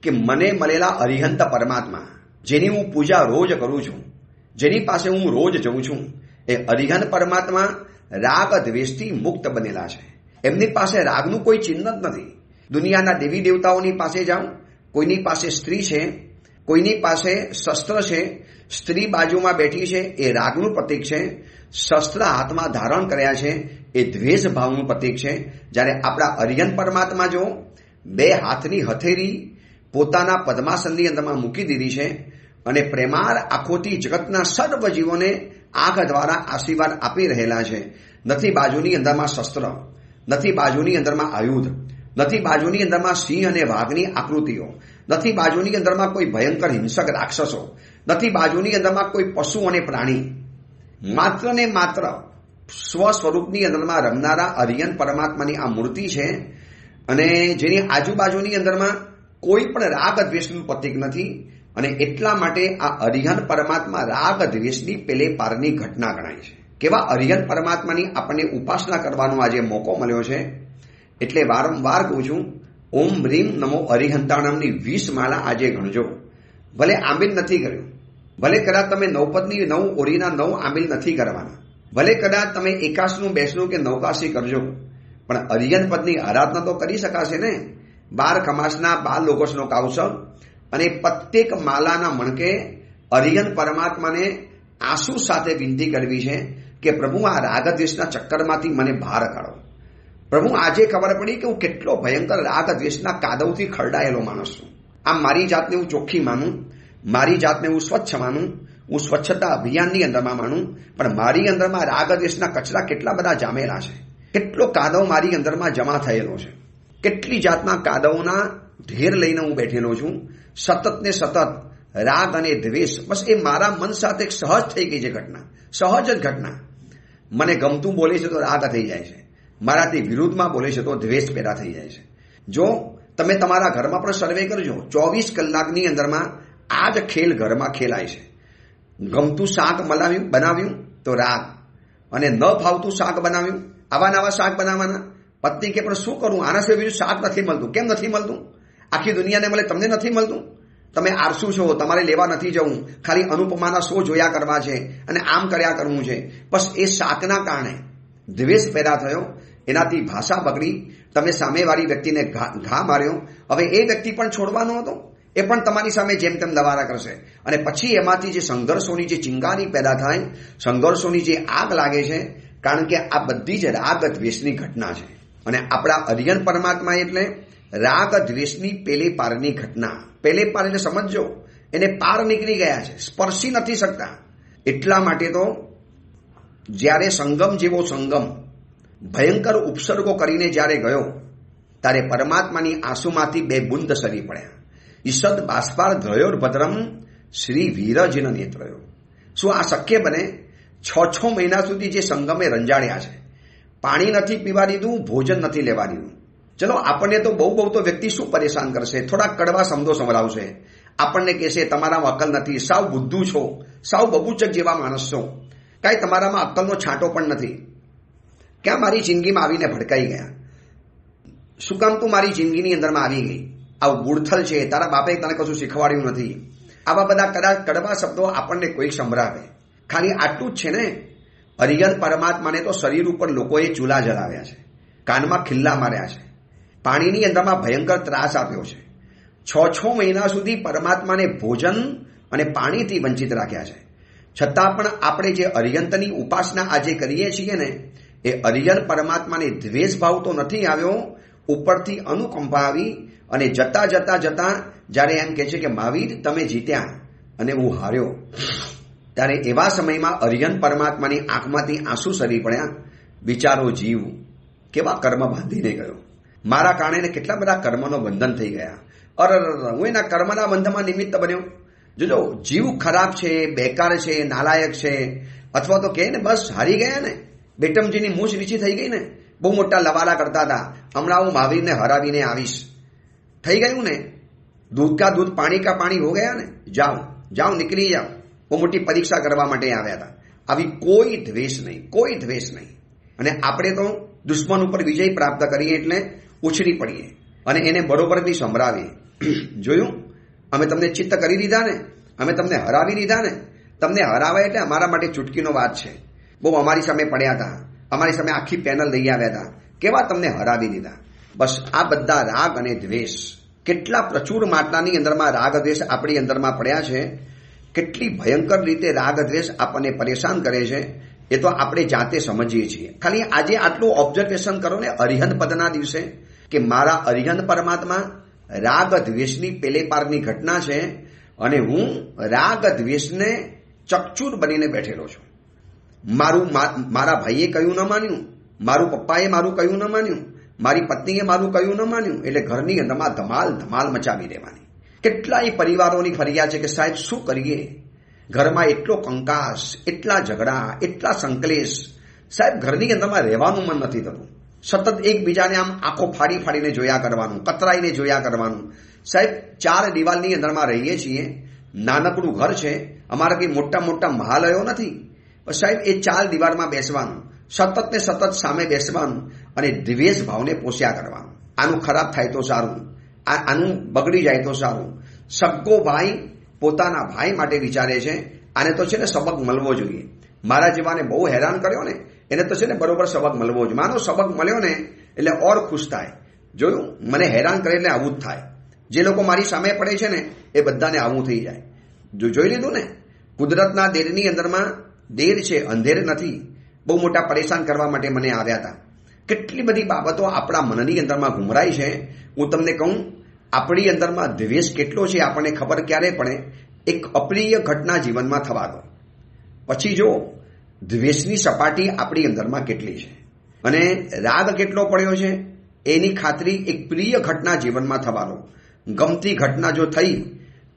[SPEAKER 1] કે મને મળેલા અરિહંત પરમાત્મા, જેની હું પૂજા રોજ કરું છું, જેની પાસે હું રોજ જઉં છું, એ અરિહંત પરમાત્મા રાગ દ્વેષથી મુક્ત બનેલા છે. એમની પાસે રાગનું કોઈ ચિહ્ન જ નથી. દુનિયાના દેવી દેવતાઓની પાસે જાઓ, કોઈની પાસે સ્ત્રી છે, કોઈની પાસે શસ્ત્ર છે, સ્ત્રી બાજુમાં બેઠી છે એ રાગનું પ્રતીક છે, શસ્ત્ર હાથમાં ધારણ કર્યા છે એ દ્વેષ ભાવનું પ્રતીક છે. જ્યારે આપણા અરિહંત પરમાત્મા જો 2 હાથની હથેળી પોતાના પદ્માસનની અંદરમાં મૂકી દીધી છે અને પ્રેમાર આંખોથી જગતના સર્વ જીવોને આંખ દ્વારા આશીર્વાદ આપી રહેલા છે. નથી બાજુની અંદરમાં શસ્ત્ર, નથી બાજુની અંદરમાં આયુધ, નથી બાજુની અંદરમાં સિંહ અને વાઘની આકૃતિઓ, નથી બાજુની અંદરમાં કોઈ ભયંકર હિંસક રાક્ષસો, નથી બાજુની અંદરમાં કોઈ પશુ અને પ્રાણી. માત્ર ને માત્ર સ્વ સ્વરૂપની અંદરમાં રમનારા અરિહંત પરમાત્માની આ મૂર્તિ છે અને જેની આજુબાજુની અંદરમાં કોઈ પણ રાગ દ્વેષનું પ્રતીક નથી. અને એટલા માટે આ અરિહંત પરમાત્મા રાગ દ્વેષની પેલે પારની ઘટના ગણાય છે. કેવા અરિહંત પરમાત્માની આપણને ઉપાસના કરવાનો આજે મોકો મળ્યો છે. એટલે વારંવાર કહું છું, ઓમ હ્રીમ નમો અરિહંતાણમની 20 માળા આજે ગણજો. ભલે આમિલ નથી કર્યું, ભલે કદાચ તમે નવપદની 9 ઓરીના 9 આમિલ નથી કરવાના, ભલે કદાચ તમે એકાશનું બેસનું કે નવકાશી કરજો, પણ અરિહંત પદની આરાધના તો કરી શકાશે ને. 12 કમાસના 12 લોકોસનો કાવસવ અને પ્રત્યેક માલાના મણકે અરિહંત પરમાત્માને આંસુ સાથે વિનંતી કરવી છે કે પ્રભુ આ રાગદ્વેષના ચક્કરમાંથી મને બહાર કાઢો. પ્રભુ આજે ખબર પડી કે હું કેટલો ભયંકર રાગદ્વેષના કાદવથી ખરડાયેલો માણસ છું. આમ મારી જાતને હું ચોખ્ખી માનું, મારી જાતને હું સ્વચ્છ માનું, હું સ્વચ્છતા અભિયાનની અંદરમાં માનું, પણ મારી અંદરમાં રાગ દ્વેષના કચરા કેટલા બધા જામેલા છે, કેટલો કાદવ મારી અંદરમાં જમા થયેલો છે, કેટલી જાતના કાદવના ઢેર લઈને હું બેઠેલો છું. સતત ને સતત રાગ અને દ્વેષ, બસ એ મારા મન સાથે સહજ થઈ ગઈ છે ઘટના, સહજ જ ઘટના. મને ગમતું બોલે છે તો રાગ થઈ જાય છે, મારાથી વિરુદ્ધમાં બોલે છે તો દ્વેષ પેદા થઈ જાય છે. જો તમે તમારા ઘરમાં પણ સર્વે કરજો, 24 કલાકની અંદરમાં આ જ ખેલ ઘરમાં ખેલાય છે. ગમતું શાક બનાવ્યું તો રાગ, અને ન ભાવતું શાક બનાવ્યું, આવા નવા શાક બનાવવાના. પત્ની કે પણ શું કરું, આના સિવાય બીજું શાક નથી મળતું. કેમ નથી મળતું? આખી દુનિયાને મળે, તમને નથી મળતું? તમે આરસુ છો, તમારે લેવા નથી જવું, ખાલી અનુપમાના શો જોયા કરવા છે અને આમ કર્યા કરવું છે. બસ એ શાકના કારણે દ્વેષ પેદા થયો, એનાથી ભાષા બગડી, તમે સામેવાળી વ્યક્તિને ઘા માર્યો. હવે એ વ્યક્તિ પણ છોડવાનો હતો, એ પણ તમારી સામે જેમ તેમ લવારા કરશે, અને પછી એમાંથી જે સંઘર્ષોની જે ચિંગારી પેદા થાય, સંઘર્ષોની જે આગ લાગે છે, કારણ કે આ બધી જ રાગ દ્વેષની ઘટના છે. અને આપણા અરિયન પરમાત્મા એટલે રાગ દ્વેષની પેલે પારની ઘટના. પેલે પાર એટલે સમજો, એને પાર નીકળી ગયા છે, સ્પર્શી નથી શકતા. એટલા માટે તો જ્યારે સંગમ જેવો સંગમ ભયંકર ઉપસર્ગો કરીને જ્યારે ગયો, ત્યારે પરમાત્માની આંસુમાંથી 2 બુંદ સરી પડ્યા. ઈષદ બાષ્પાર દ્રયોર ભદ્રમ શ્રી વીરજન નેત્રયો. શું આ શક્ય બને? 6 મહિના સુધી જે સંગમે રંજાડ્યા છે, પાણી નથી પીવા દીધું, ભોજન નથી લેવા દીધું. ચલો, આપણને તો બહુ તો વ્યક્તિ શું પરેશાન કરશે, થોડા કડવા શબ્દો સંભળાવશે, આપણને કહેશે તમારામાં અક્કલ નથી, સાવ બુદ્ધુ છો, સાવ બબૂચક જેવા માણસ છો, કાંઈ તમારામાં અક્કલનો છાંટો પણ નથી. ક્યાં મારી જિંદગીમાં આવીને ભડકાઈ ગયા? શું કામ તું મારી જિંદગીની અંદરમાં આવી ગઈ? આવું બુડથલ છે, તારા બાપે તને કશું શીખવાડ્યું નથી. આવા બધા કદાચ કડવા શબ્દો આપણને કોઈ સંભળાવે. ખાલી આટલું જ છે ને, અરિયન પરમાત્માને તો શરીર ઉપર લોકોએ ચૂલા જલાવ્યા છે, કાનમાં ખિલ્લા માર્યા છે, પાણીની અંદરમાં ભયંકર ત્રાસ આપ્યો છે. 6 મહિના સુધી પરમાત્માને ભોજન અને પાણીથી વંચિત રાખ્યા છે. છતાં પણ આપણે જે અરિયંતની ઉપાસના આજે કરીએ છીએ ને, એ અરિયન પરમાત્માને દ્વેષ ભાવ તો નથી આવ્યો, ઉપરથી અનુકંપા આવી. અને જતા જ્યારે એમ કહે છે કે મહાવીર તમે જીત્યા અને હું હાર્યો, ત્યારે એવા સમયમાં અરિયન પરમાત્માની આંખમાંથી આંસુ સરી પડ્યા. વિચારો, જીવ કેવા કર્મ બાંધીને ગયો, મારા કારણે કેટલા બધા કર્મનો બંધન થઈ ગયા. હું એના કર્મના બંધમાં નિમિત્ત બન્યો. જોજો, જીવ ખરાબ છે, બેકાર છે, નાલાયક છે, અથવા તો કહે ને બસ હારી ગયા ને, બેટમજીની મૂછ નીચી થઈ ગઈ ને, બહુ મોટા લવારા કરતા હતા, હમણાં હું મહાવીરને હરાવીને આવીશ, થઈ ગયું ને, दूध का दूध पानी का पानी हो गया ने, जाओ निकली जाओ. બહુ મોટી પરીક્ષા કરવા માટે આવ્યા હતા. આવી કોઈ દ્વેષ નહીં. અને આપણે તો દુશ્મન ઉપર વિજય પ્રાપ્ત કરીએ એટલે ઉછળી પડીએ અને એને બરોબરથી સંભળાવીએ. જોયું, અમે તમને ચિત્ત કરી દીધા ને, અમે તમને હરાવી દીધા ને. તમને હરાવાય એટલે અમારા માટે ચૂટકીનો વાત છે. બહુ અમારી સામે પડ્યા હતા, અમારી સામે આખી પેનલ લઈ આવ્યા હતા, કેવા તમને હરાવી દીધા. બસ આ બધા રાગ અને દ્વેષ, કેટલા પ્રચુર માત્રાની અંદરમાં રાગ દ્વેષ આપણી અંદરમાં પડ્યા છે, કેટલી ભયંકર રીતે રાગ દ્વેષ આપણને પરેશાન કરે છે, એ તો આપણે જાતે સમજીએ છીએ. ખાલી આજે આટલું ઓબ્ઝર્વેશન કરો ને અરિહંત પદના દિવસે, કે મારા અરિહંત પરમાત્મા રાગ દ્વેષની પેલે પારની ઘટના છે અને હું રાગ દ્વેષને ચકચૂર બનીને બેઠેલો છું. મારા ભાઈએ કહ્યું ન માન્યું, મારું પપ્પાએ મારું કહ્યું ન માન્યું, મારી પત્નીએ મારું કહ્યું ન માન્યું, એટલે ઘરની અંદરમાં ધમાલ મચાવી દેવાની. કેટલાય પરિવારોની ફરિયાદ છે કે સાહેબ શું કરીએ, ઘરમાં એટલો કંકાસ, એટલા ઝઘડા, એટલા સંકલેશ, સાહેબ ઘરની અંદરમાં રહેવાનું મન નથી થતું, સતત એકબીજાને આમ આંખો ફાડીને જોયા કરવાનું, કતરાઈને જોયા કરવાનું. સાહેબ 4 દિવાલની અંદરમાં રહીએ છીએ, નાનકડું ઘર છે, અમારા કંઈ મોટા મહાલયો નથી. સાહેબ એ 4 દિવાલમાં બેસવાનું, સતત ને સતત સામે બેસવાનું અને દ્વેષ ભાવને પોષ્યા કરવાનું. આનું ખરાબ થાય તો સારું, આનું બગડી જાય તો સારું. સગ્ગો ભાઈ પોતાના ભાઈ માટે વિચારે છે, આને તો છે ને સબક મળવો જોઈએ. મારા જેવાને બહુ હેરાન કર્યો ને, એને તો છે ને બરોબર સબક મળવો જોઈએ. માનો સબક મળ્યો ને એટલે ઓર ખુશ થાય. જોયું, મને હેરાન કરે એટલે આવું જ થાય. જે લોકો મારી સામે પડે છે ને એ બધાને આવું થઈ જાય. જોઈ લીધું ને, કુદરતના દેરની અંદરમાં દેર છે, અંધેર નથી. બહુ મોટા પરેશાન કરવા માટે મને આવ્યા હતા. કેટલી બધી બાબતો આપણા મનની અંદરમાં ઘુમરાય છે. હું તમને કહું, આપણી અંદરમાં દ્વેષ કેટલો છે આપણને ખબર ક્યારે પડે, એક અપ્રિય ઘટના જીવનમાં થવા દો, પછી જો દ્વેષની સપાટી આપણી અંદરમાં કેટલી છે અને રાગ કેટલો પડ્યો છે એની ખાતરી એક પ્રિય ઘટના જીવનમાં થવા દો. ગમતી ઘટના જો થઈ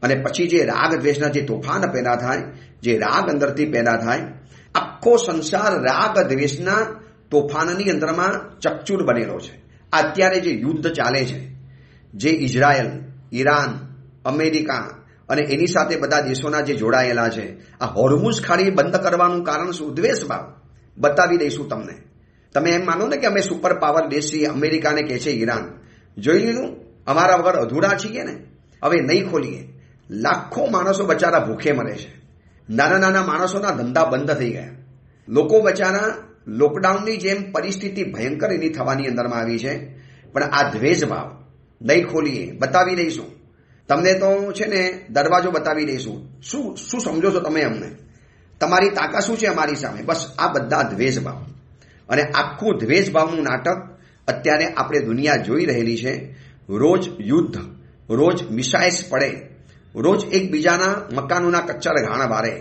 [SPEAKER 1] અને પછી જે રાગ દ્વેષના જે તોફાન પેદા થાય, જે રાગ અંદરથી પેદા થાય, આખો સંસાર રાગ દ્વેષના તોફાનની અંદરમાં ચકચૂર બનેલો છે. અત્યારે જે યુદ્ધ ચાલે છે, જે ઇઝરાયલ, ઈરાન, અમેરિકા અને એની સાથે બધા દેશોના જે જોડાયેલા છે, આ હોર્મુઝ ખાડી બંધ કરવાનું કારણ શું? દ્વેષભાવ. બતાવી દઈશું તમને. તમે એમ માનો ને કે અમે સુપર પાવર દેશ છીએ, અમેરિકાને કહે છે ઈરાન. જોઈ લીધું, અમારા વગર અધૂરા છીએ ને. હવે નહીં ખોલીએ. લાખો માણસો બચારા ભૂખે મરે છે. નાના નાના માણસોના ધંધા બંધ થઈ ગયા. લોકો બચારા લોકડાઉનની જેમ પરિસ્થિતિ ભયંકર એની થવાની અંદરમાં આવી છે. પણ આ દ્વેષભાવ નહીં ખોલીએ, બતાવી દઈશું તમને. તો છે ને દરવાજો બતાવી દઈશું. શું સમજો છો તમે અમને? તમારી તાકાત શું છે અમારી સામે? બસ આ બધા દ્વેષભાવ. અને આખું દ્વેષભાવનું નાટક અત્યારે આપણે દુનિયા જોઈ રહેલી છે. રોજ યુદ્ધ, રોજ મિસાઇલ્સ પડે, રોજ એકબીજાના મકાનોના કચ્ચર ઘાણ વારે,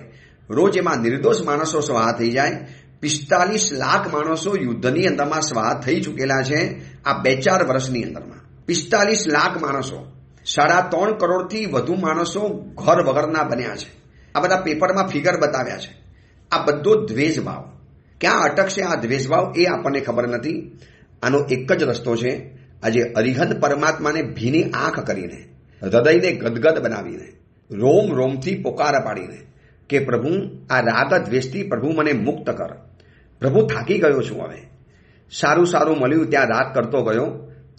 [SPEAKER 1] રોજ એમાં નિર્દોષ માણસો સ્વાહા થઈ જાય. 45 લાખ માણસો યુદ્ધની અંદરમાં સ્વાહા થઈ ચૂકેલા છે આ 2-4 વર્ષની અંદરમાં. 45 લાખ માણસો, 3.5 કરોડથી વધુ માણસો ઘર વગરના બન્યા છે. આ બધા પેપરમાં ફિગર બતાવ્યા છે. આ બધો દ્વેષભાવ. ક્યાં અટકશે આ દ્વેષભાવ એ આપણને ખબર નથી. આનો એક જ રસ્તો છે. આજે અરિહંત પરમાત્માને ભીની આંખ કરીને, હૃદયને ગદગદ બનાવીને, રોમ રોમથી પોકાર પાડીને કે પ્રભુ આ રાગ દ્વેષથી પ્રભુ મને મુક્ત કર. પ્રભુ થાકી ગયો છું. હવે સારું સારું મળ્યું ત્યાં રાગ કરતો ગયો,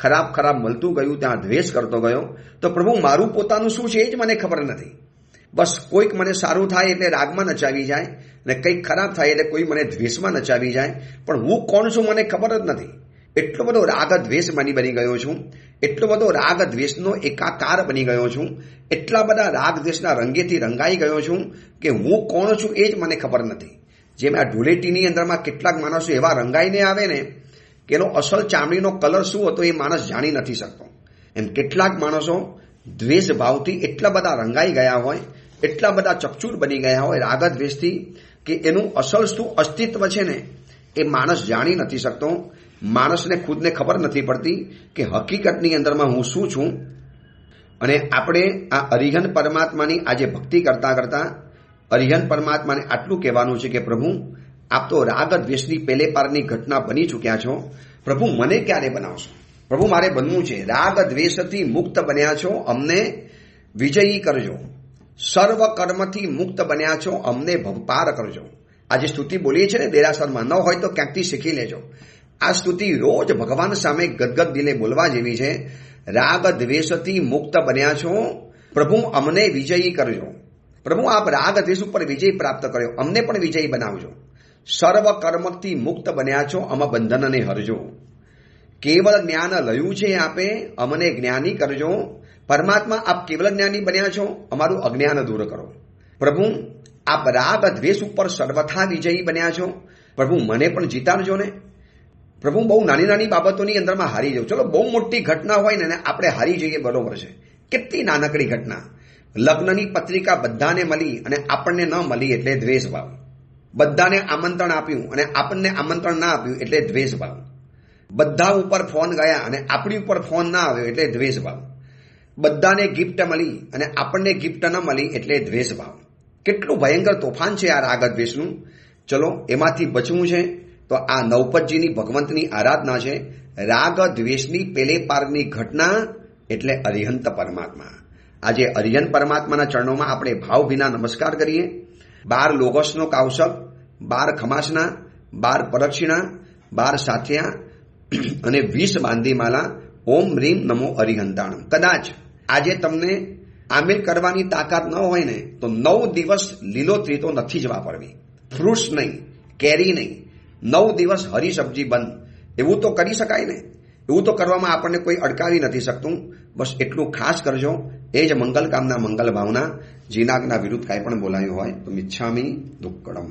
[SPEAKER 1] ખરાબ ખરાબ મળતું ગયું ત્યાં દ્વેષ કરતો ગયો. તો પ્રભુ મારું પોતાનું શું છે એ જ મને ખબર નથી. બસ કોઈક મને સારું થાય એટલે રાગમાં નચાવી જાય અને કંઈક ખરાબ થાય એટલે કોઈ મને દ્વેષમાં નચાવી જાય. પણ હું કોણ છું મને ખબર જ નથી. એટલો બધો રાગ દ્વેષ બની ગયો છું. એટલો બધો રાગ દ્વેષનો એકાકાર બની ગયો છું. એટલા બધા રાગ દ્વેષના રંગેથી રંગાઈ ગયો છું કે હું કોણ છું એ જ મને ખબર નથી. જેમ આ ધૂળેટીની અંદરમાં કેટલાક માણસો એવા રંગાઈને આવે ને કે એનો અસલ ચામડીનો કલર શું હતો એ માણસ જાણી નથી શકતો. એમ કેટલાક માણસો દ્વેષ ભાવથી એટલા બધા રંગાઈ ગયા હોય, એટલા બધા ચકચૂર બની ગયા હોય રાગ દ્વેષથી કે એનું અસલ શું અસ્તિત્વ છે ને એ માણસ જાણી નથી શકતો. માણસને ખુદને ખબર નથી પડતી કે હકીકતની અંદરમાં હું શું છું. અને આપણે આ અરિહંત પરમાત્માની આજે ભક્તિ કરતા કરતા અરિહંત પરમાત્માને આટલું કહેવાનું છે કે પ્રભુ આપ તો રાગ દ્વેષની પહેલે પારની ઘટના બની ચૂક્યા છો. પ્રભુ મને ક્યારે બનાવશો? પ્રભુ મારે બનવું છે. રાગ દ્વેષથી મુક્ત બન્યા છો, અમને વિજયી કરજો. સર્વ કર્મથી મુક્ત બન્યા છો, અમને ભવપાર કરજો. આજે સ્તુતિ બોલીએ છે ને દેરાસરમાં, ન હોય તો ક્યાંકથી શીખી લેજો. આ સ્તુતિ રોજ ભગવાન સામે ગદગદ દિલે બોલવા જેવી છે. રાગ દ્વેષથી મુક્ત બન્યા છો, પ્રભુ અમને વિજયી કરજો. પ્રભુ આપ રાગ દ્વેષ ઉપર વિજય પ્રાપ્ત કર્યો, અમને પણ વિજયી બનાવજો. સર્વ કર્મથી મુક્ત બન્યા છો, અમ બંધનને હરજો. કેવળ જ્ઞાન લયું છે આપે, અમને જ્ઞાની કરજો. પરમાત્મા આપ કેવળ જ્ઞાની બન્યા છો, અમારું અજ્ઞાન દૂર કરો. પ્રભુ આપ રાગ દ્વેષ ઉપર સર્વથા વિજયી બન્યા છો, પ્રભુ મને પણ જીતાડજો ને. પ્રભુ બહુ નાની નાની બાબતોની અંદરમાં હારી જાઉં. ચલો બહુ મોટી ઘટના હોય ને આપણે હારી જઈએ, બરોબર છે. કેટલી નાનકડી ઘટના. લગ્નની પત્રિકા બધાને મળી અને આપણને ન મળી એટલે દ્વેષ ભાવ. બધાને આમંત્રણ આપ્યું અને આપણને આમંત્રણ ના આપ્યું એટલે દ્વેષ ભાવ. બધા ઉપર ફોન ગયા અને આપણી ઉપર ફોન ના આવ્યો એટલે દ્વેષ ભાવ. બધાને ગિફ્ટ મળી અને આપણને ગિફ્ટ ન મળી એટલે દ્વેષ ભાવ. કેટલું ભયંકર તોફાન છે આ રાગ દ્વેષનું. ચલો એમાંથી બચવું છે તો આ નવપતજીની ભગવંતની આરાધના છે. રાગ દ્વેષની પેલે પારની ઘટના એટલે અરિહંત પરમાત્મા. આજે અરિહંત પરમાત્માના ચરણોમાં આપણે ભાવ વિના નમસ્કાર કરીએ. 12 લોગસનો કાવસક, 12 ખમાસના, 12 પ્રદક્ષિણા, 12 સાથિયા અને 20 બાંધીમાલા. ઓમ રીમ નમો અરિહંતાણમ. કદાચ આજે તમને આમિર કરવાની તાકાત ન હોય ને તો 9 દિવસ લીલોતરી તો નથી જ વાપરવી. ફ્રૂટ્સ નહીં, કેરી નહીં, 9 દિવસ હરી સબ્જી બંધ. એવું તો કરી શકાય ને. એવું તો કરવામાં આપણને કોઈ અડકાવી નથી શકતું. બસ એટલું ખાસ કરજો. એ જ મંગલ કામના મંગલ ભાવના. જીનાગના વિરુદ્ધ કાંઈ પણ બોલાયું હોય તો મિચ્છામી દુક્કડમ.